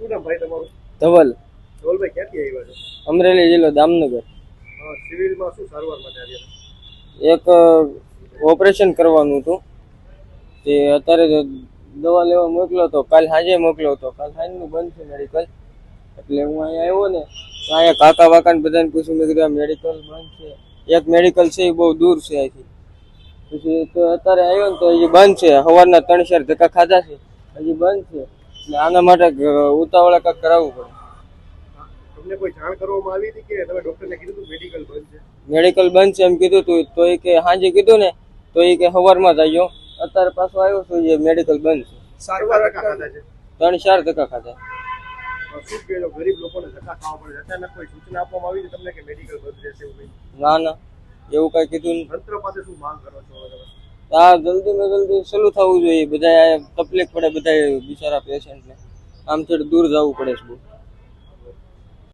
શું નામ ભાઈ તમારું? ધવલ, ધવલભાઈ ક્યાંથી આવ્યા છો? અમરેલી જિલ્લો દામનગર. સિવિલમાં શું સારવાર માટે આવ્યા? એક ઓપરેશન કરવાનું હતું તે અત્યારે દવા લેવા મોકલ્યો હતો. કાલ સાંજે મોકલ્યો હતો. કાલ સાંજનું બંધ છે મેડિકલ. એટલે હું અહીંયા આવ્યો ને અહીંયા કાકા વાકાને બધાને પૂછ્યું. મેં કીધું મેડિકલ બંધ છે. એક મેડિકલ છે એ બહુ દૂર છે અહીંથી. પછી તો અત્યારે આવ્યો ને તો હજી બંધ છે. સવારના 3-4 ધક્કા ખાધા છે, હજી બંધ છે. એટલે આના માટે ઉતાવળે કાંઈક કરાવવું પડે. તમને કોઈ જાણ કરવામાં આવી હતી કે તમે ડોક્ટરને કીધું હતું મેડિકલ બંધ છે? મેડિકલ બંધ છે એમ કીધું હતું. તો એ કે સાંજે કીધું ને તો એ કે સવારમાં જ આવ્યો. અત્યારે પાછો આવ્યો છું એ મેડિકલ બંધ છે. સારવાર ખાધા છે? 3-4 ધક્કા ખાધા. શું કહેજો ગરીબ લોકોને ધક્કા ખાવા પડે? અચાનક કોઈ સૂચના આપવામાં આવી છે તમને કે મેડિકલ બંધ રહેશે એવું કંઈ? ના ના, એવું કઈ કીધું નહીં. તંત્ર પાસે શું માંગ કરો છો હવે તમે? આ જલ્દીમાં જલ્દી સલું થવું જોઈએ. બધા તકલીફ પડે બધા બિચારા પેશન્ટને. આમ થોડું દૂર જવું પડે છે બહુ.